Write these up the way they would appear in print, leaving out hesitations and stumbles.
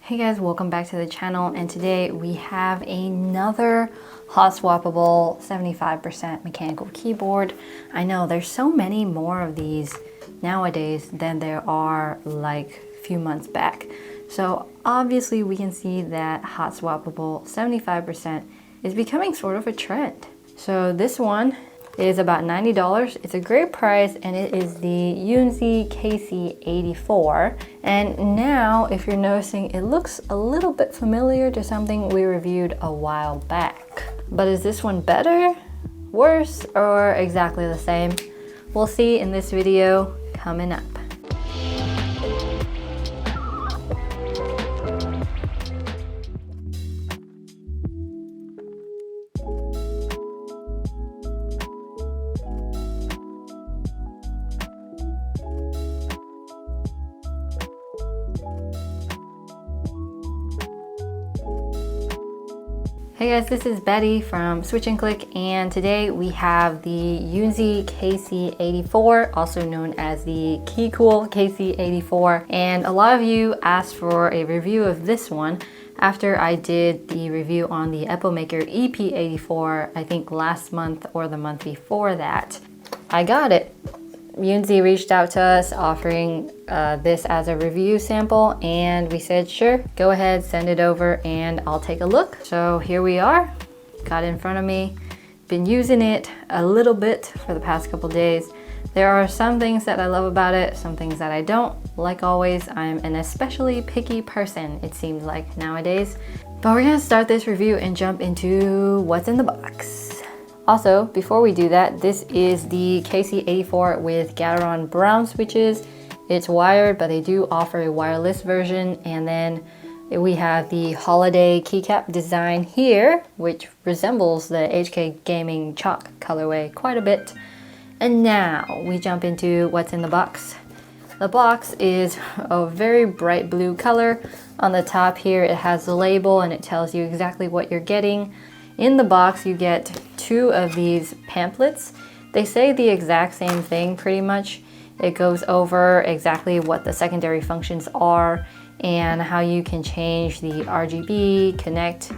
Hey guys, welcome back to the channel, and today we have another hot-swappable 75% mechanical keyboard. I know there's so many more of these nowadays than there are like a few months back. So obviously we can see that hot-swappable 75% is becoming sort of a trend. So this one is about $90. It's a great price, and it is the Yunzii KC84. And now, if you're noticing, it looks a little bit familiar to something we reviewed a while back. But is this one better, worse, or exactly the same? We'll see in this video coming up. Hey guys, this is Betty from Switch and Click, and today we have the Yunzii KC84, also known as the Keycool KC84. And a lot of you asked for a review of this one after I did the review on the Epilmaker EP84, I think last month or the month before that. I got it. Yunzii reached out to us offering this as a review sample, and we said sure, go ahead, send it over and I'll take a look. So here we are, got it in front of me, been using it a little bit for the past couple days. There are some things that I love about it, some things that I don't. Like always, I'm an especially picky person, it seems like nowadays. But we're gonna start this review and jump into what's in the box. Also, before we do that, this is the KC84 with Gateron brown switches. It's wired, but they do offer a wireless version. And then we have the holiday keycap design here, which resembles the HK Gaming chalk colorway quite a bit. And now we jump into what's in the box. The box is a very bright blue color. On the top here, it has the label and it tells you exactly what you're getting. In the box, you get two of these pamphlets. They say the exact same thing pretty much. It goes over exactly what the secondary functions are and how you can change the RGB, connect,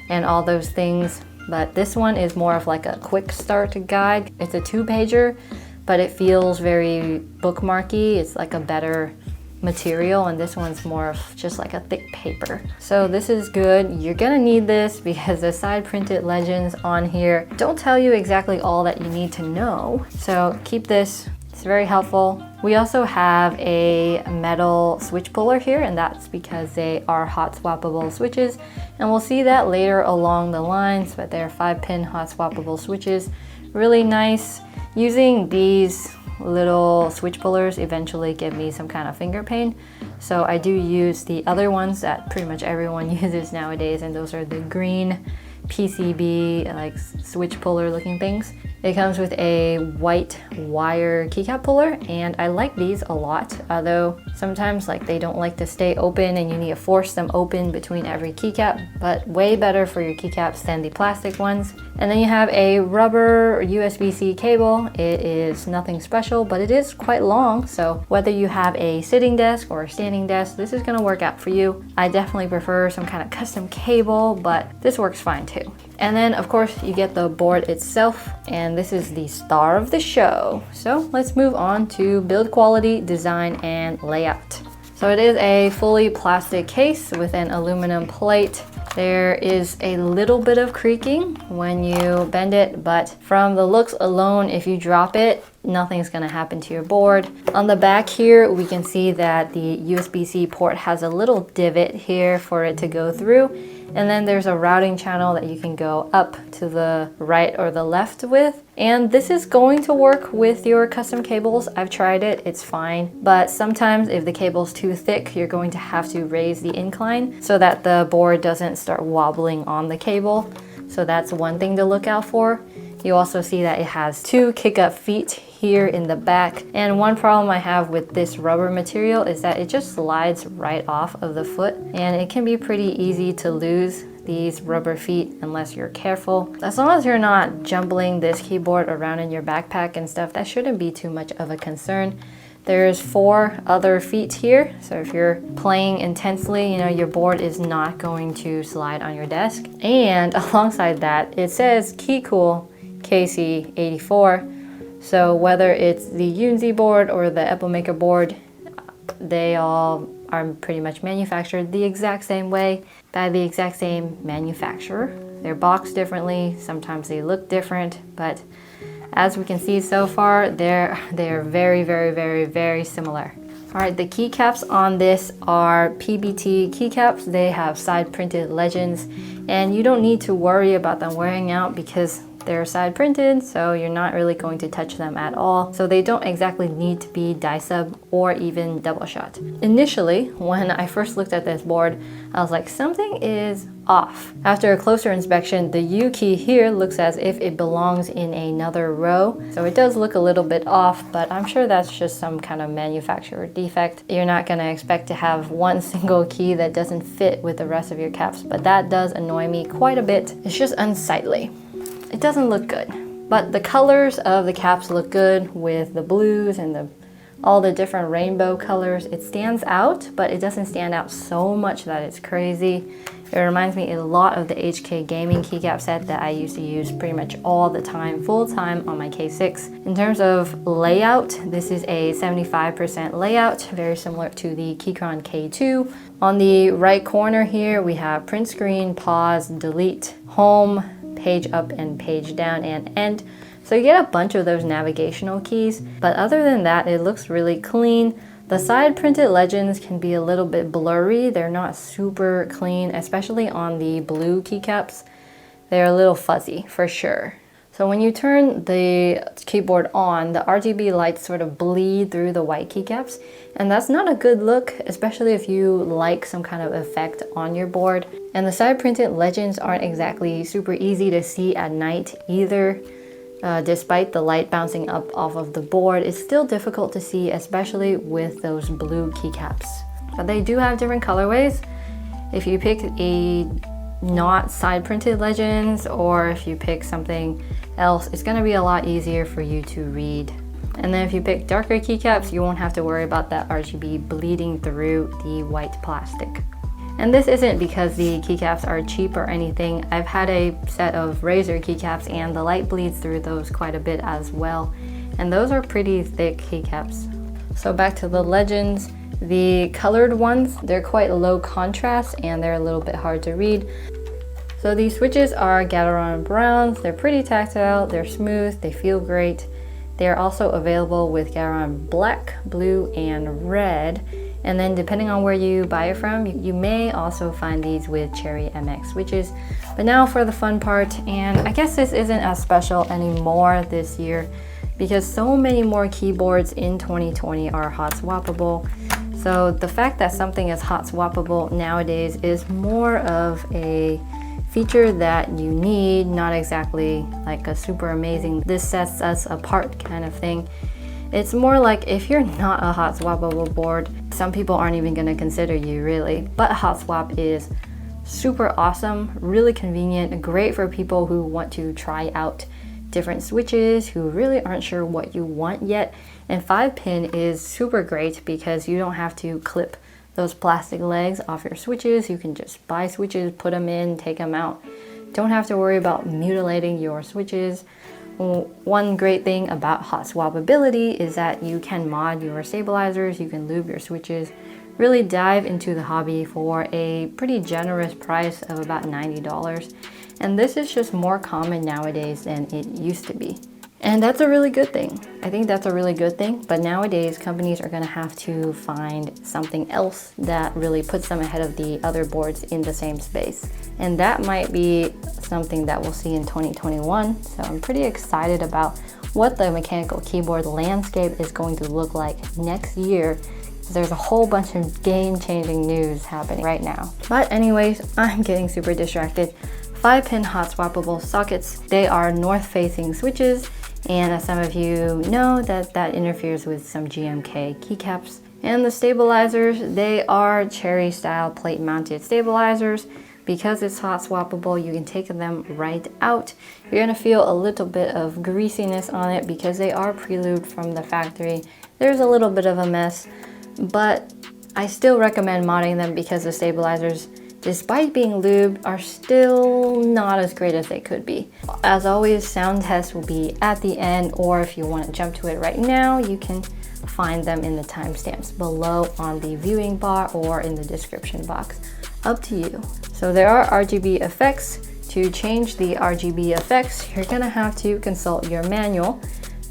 and all those things. But this one is more of like a quick start guide. It's a 2-pager, but it feels very bookmarky. It's like a better material, and this one's more of just like a thick paper. So this is good. You're gonna need this because the side printed legends on here don't tell you exactly all that you need to know. So keep this, it's very helpful. We also have a metal switch puller here, and that's because they are hot swappable switches, and we'll see that later along the lines, but they're 5-pin hot swappable switches. Really nice. Using these little switch pullers eventually give me some kind of finger pain, so I do use the other ones that pretty much everyone uses nowadays, and those are the green PCB like switch puller looking things. It comes with a white wire keycap puller, and I like these a lot, although sometimes like they don't like to stay open and you need to force them open between every keycap, but way better for your keycaps than the plastic ones. And then you have a rubber USB-C cable. It is nothing special, but it is quite long, so whether you have a sitting desk or a standing desk, this is gonna work out for you. I definitely prefer some kind of custom cable, but this works fine too. And then of course you get the board itself, and this is the star of the show. So let's move on to build quality, design, and layout. So it is a fully plastic case with an aluminum plate. There is a little bit of creaking when you bend it, but from the looks alone, if you drop it, nothing's gonna happen to your board. On the back here, we can see that the USB-C port has a little divot here for it to go through. And then there's a routing channel that you can go up to the right or the left with. And this is going to work with your custom cables. I've tried it, it's fine. But sometimes if the cable's too thick, you're going to have to raise the incline so that the board doesn't start wobbling on the cable. So that's one thing to look out for. You also see that it has 2 kick-up feet here in the back. And one problem I have with this rubber material is that it just slides right off of the foot, and it can be pretty easy to lose these rubber feet unless you're careful. As long as you're not jumbling this keyboard around in your backpack and stuff, that shouldn't be too much of a concern. There's 4 other feet here, so if you're playing intensely, you know, your board is not going to slide on your desk. And alongside that, it says KeyCool KC84. So whether it's the Yunzii board or the Epplemaker board, they all are pretty much manufactured the exact same way by the exact same manufacturer. They're boxed differently, sometimes they look different, but as we can see so far, they're very, very, very, very similar. All right, the keycaps on this are PBT keycaps. They have side printed legends, and you don't need to worry about them wearing out because they're side printed, so you're not really going to touch them at all. So they don't exactly need to be die sub or even double shot. Initially, when I first looked at this board, I was like, something is off. After a closer inspection, the U key here looks as if it belongs in another row. So it does look a little bit off, but I'm sure that's just some kind of manufacturer defect. You're not gonna expect to have one single key that doesn't fit with the rest of your caps, but that does annoy me quite a bit. It's just unsightly. It doesn't look good, but the colors of the caps look good with the blues and all the different rainbow colors. It stands out, but it doesn't stand out so much that it's crazy. It reminds me a lot of the HK gaming keycap set that I used to use pretty much all the time, full time on my K6. In terms of layout, this is a 75% layout, very similar to the Gateron K2. On the right corner here, we have print screen, pause, delete, home, page up and page down, and end. So you get a bunch of those navigational keys, but other than that, it looks really clean. The side printed legends can be a little bit blurry. They're not super clean, especially on the blue keycaps. They're a little fuzzy for sure. So when you turn the keyboard on, the RGB lights sort of bleed through the white keycaps, and that's not a good look, especially if you like some kind of effect on your board. And the side printed legends aren't exactly super easy to see at night either. Despite the light bouncing up off of the board, it's still difficult to see, especially with those blue keycaps. But they do have different colorways. If you pick a not side printed legends, or if you pick something else, it's going to be a lot easier for you to read. And then if you pick darker keycaps, you won't have to worry about that RGB bleeding through the white plastic. And this isn't because the keycaps are cheap or anything. I've had a set of Razer keycaps and the light bleeds through those quite a bit as well. And those are pretty thick keycaps. So back to the legends. The colored ones, they're quite low contrast and they're a little bit hard to read. So these switches are Gateron browns. They're pretty tactile, they're smooth, they feel great. They're also available with Gateron black, blue, and red. And then depending on where you buy it from, you may also find these with Cherry MX switches. But now for the fun part, and I guess this isn't as special anymore this year because so many more keyboards in 2020 are hot swappable. So the fact that something is hot swappable nowadays is more of a feature that you need, not exactly like a super amazing, this sets us apart kind of thing. It's more like if you're not a hot swappable board, some people aren't even going to consider you really. But hot swap is super awesome, really convenient, great for people who want to try out different switches, who really aren't sure what you want yet. And 5-pin is super great because you don't have to clip those plastic legs off your switches. You can just buy switches, put them in, take them out. Don't have to worry about mutilating your switches. One great thing about hot swappability is that you can mod your stabilizers, you can lube your switches, really dive into the hobby for a pretty generous price of about $90. And this is just more common nowadays than it used to be. And that's a really good thing. I think that's a really good thing, but nowadays companies are gonna have to find something else that really puts them ahead of the other boards in the same space. And that might be something that we'll see in 2021. So I'm pretty excited about what the mechanical keyboard landscape is going to look like next year. There's a whole bunch of game-changing news happening right now. But anyways, I'm getting super distracted. 5-pin hot swappable sockets. They are north-facing switches, and as some of you know, that interferes with some GMK keycaps. And the stabilizers, they are Cherry style plate mounted stabilizers. because it's hot swappable, you can take them right out. You're gonna feel a little bit of greasiness on it because they are pre-lubed from the factory. There's a little bit of a mess, but I still recommend modding them because the stabilizers, despite being lubed, are still not as great as they could be. As always, sound test will be at the end, or if you want to jump to it right now, you can find them in the timestamps below on the viewing bar or in the description box. Up to you. So there are RGB effects. To change the RGB effects, you're gonna have to consult your manual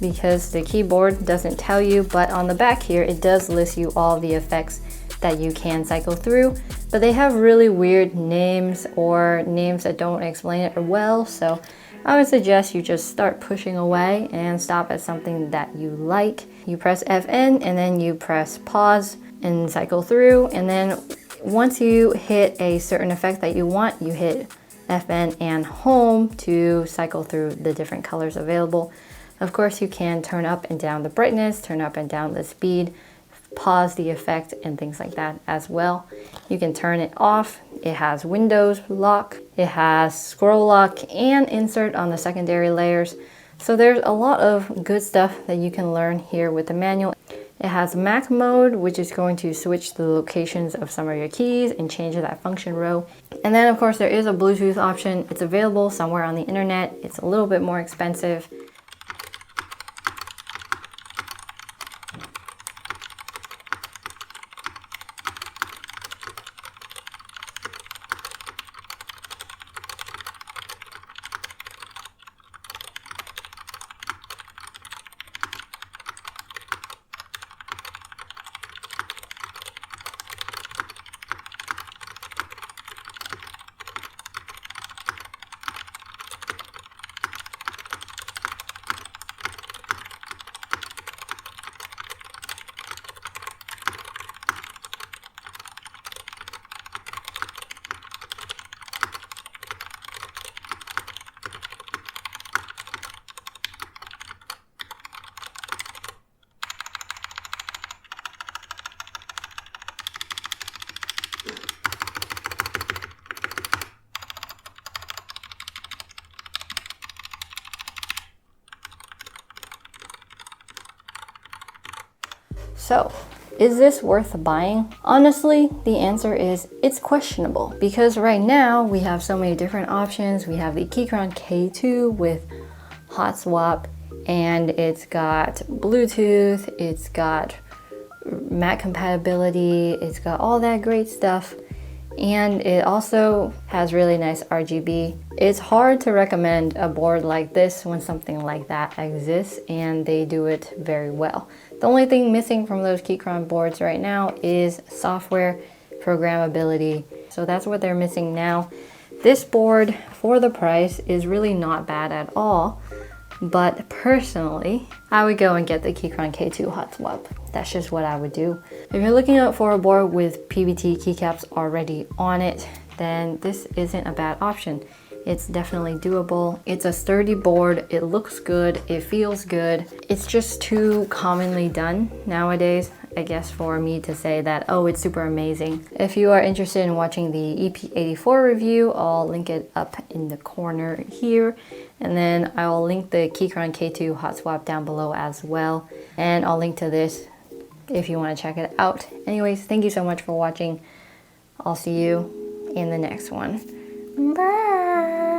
because the keyboard doesn't tell you, but on the back here, it does list you all the effects that you can cycle through, but they have really weird names or names that don't explain it well. So I would suggest you just start pushing away and stop at something that you like. You press FN and then you press pause and cycle through, and then once you hit a certain effect that you want, you hit FN and home to cycle through the different colors available. Of course, you can turn up and down the brightness, turn up and down the speed, pause the effect and things like that as well. You can turn it off. It has Windows lock, it has scroll lock and insert on the secondary layers. So there's a lot of good stuff that you can learn here with the manual. It has Mac mode, which is going to switch the locations of some of your keys and change that function row. And then of course there is a Bluetooth option. It's available somewhere on the internet. It's a little bit more expensive. So, is this worth buying? Honestly, the answer is it's questionable because right now we have so many different options. We have the Gateron K2 with Hotswap, and it's got Bluetooth, it's got Mac compatibility, it's got all that great stuff, and it also has really nice RGB. It's hard to recommend a board like this when something like that exists, and they do it very well. The only thing missing from those Keycaps boards right now is software programmability. So that's what they're missing now. This board, for the price, is really not bad at all. But personally, I would go and get the Gateron K2 Hotswap. That's just what I would do. If you're looking out for a board with PBT keycaps already on it, then this isn't a bad option. It's definitely doable. It's a sturdy board. It looks good. It feels good. It's just too commonly done nowadays, I guess, for me to say that, oh, it's super amazing. If you are interested in watching the EP84 review, I'll link it up in the corner here. And then I'll link the Gateron K2 Hotswap down below as well. And I'll link to this if you want to check it out. Anyways, thank you so much for watching. I'll see you in the next one. Bye!